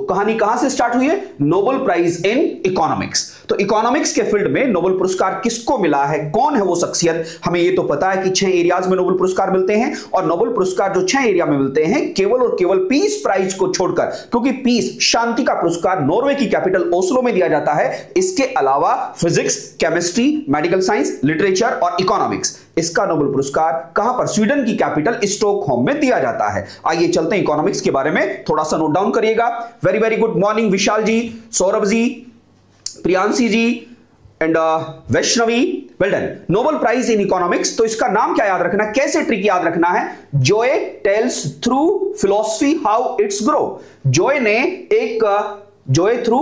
कहानी कहां से स्टार्ट हुई है? Nobel prize in economics. तो इकोनॉमिक्स के फील्ड में नोबेल पुरस्कार किसको मिला है, कौन है वो शख्सियत? हमें ये तो पता है कि 6 एरियाज में नोबेल पुरस्कार मिलते हैं, और नोबेल पुरस्कार जो 6 एरिया में मिलते हैं केवल और केवल पीस प्राइज को छोड़कर, क्योंकि पीस शांति का पुरस्कार नॉर्वे की कैपिटल ओस्लो में दिया जाता है। इसके अलावा physics, chemistry, medical science, literature और इकोनॉमिक्स, इसका नोबेल पुरस्कार कहां पर? स्वीडन की कैपिटल स्टॉकहोम में दिया जाता है। आइए चलते हैं इकोनॉमिक्स के बारे में, थोड़ा सा नोट डाउन करिएगा। Very very good morning Vishal ji, Saurabh ji, Priyanshi ji and Vaishnavi, well done. Nobel prize in economics, तो इसका नाम क्या याद रखना, कैसे ट्रिक याद रखना है? Joy tells through philosophy how it's grow. Joy ने एक Joy through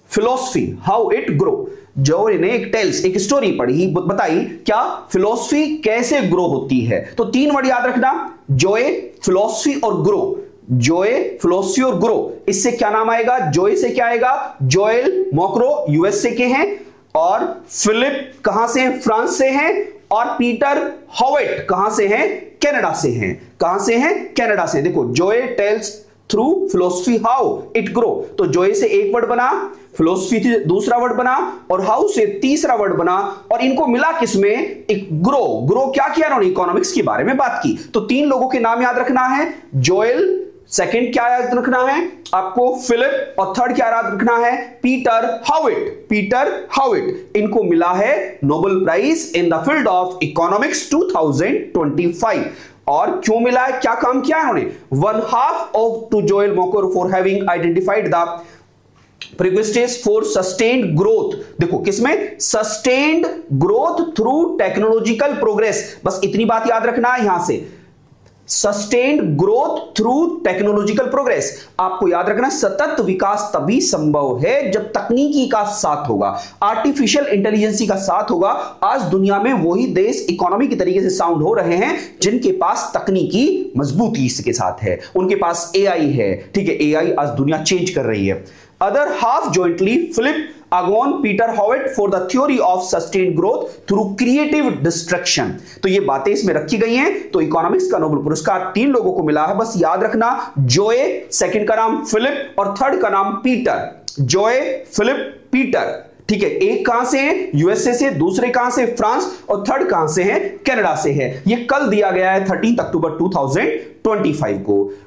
philosophy how it grow, Joy ने एक टेल्स, एक स्टोरी पढ़ी, बताई क्या फिलॉसफी कैसे ग्रो होती है। तो 3 वर्ड याद रखना, जॉय, फिलॉसफी और ग्रो। जॉय, फिलॉसफी और ग्रो, इससे क्या नाम आएगा? जॉय से क्या आएगा? जोएल मोक्रो यूएसए के हैं, और फिलिप कहां से हैं? फ्रांस से हैं, और पीटर हॉवेट कहां से हैं? कनाडा से हैं। कहां से हैं? कनाडा से। देखो, Joy tells through philosophy how it grow, तो जॉय से एक वर्ड बना, फिलॉसफी से दूसरा वर्ड बना, और हाउ से तीसरा वर्ड बना, और इनको मिला किसमें? एक ग्रो। ग्रो क्या किया उन्होंने? इकोनॉमिक्स के बारे में बात की। तो 3 लोगों के नाम याद रखना है, जोएल, सेकंड क्या याद रखना है आपको? फिलिप, और थर्ड क्या याद रखना है? पीटर हाउइट। पीटर हाउइट, इनको मिला है Nobel prize in the field of economics 2025। और क्यों मिला है, क्या काम किया है उन्होंने? 1/2 of to Joel Mokyr for having identified the prerequisites for sustained growth. देखो किसमें? Sustained growth through technological progress. बस इतनी बात याद रखना है यहां से, sustained growth through technological progress. आपको याद रखना, सतत विकास तभी संभव है जब तकनीकी का साथ होगा, आर्टिफिशियल इंटेलिजेंसी का साथ होगा। आज दुनिया में वही देश इकोनॉमी के तरीके से साउंड हो रहे हैं जिनके पास तकनीकी मजबूती इसके साथ है, उनके पास एआई है। ठीक है, एआई आज दुनिया चेंज कर रही है। Other half jointly Philippe Aghion Peter Howitt for the theory of sustained growth through creative destruction. तो ये बातें इसमें रखी गई हैं। तो इकोनॉमिक्स का नोबेल पुरस्कार 3 लोगों को मिला है, बस याद रखना, जॉय, सेकंड का नाम फिलिप, और थर्ड का नाम पीटर। Joy, Philip, Peter. ठीक है, एक कहां से है? यूएसए से, दूसरे कहां से? फ्रांस, और थर्ड कहां से है? कनाडा से है। ये कल दिया गया है 13 अक्टूबर 2025 को।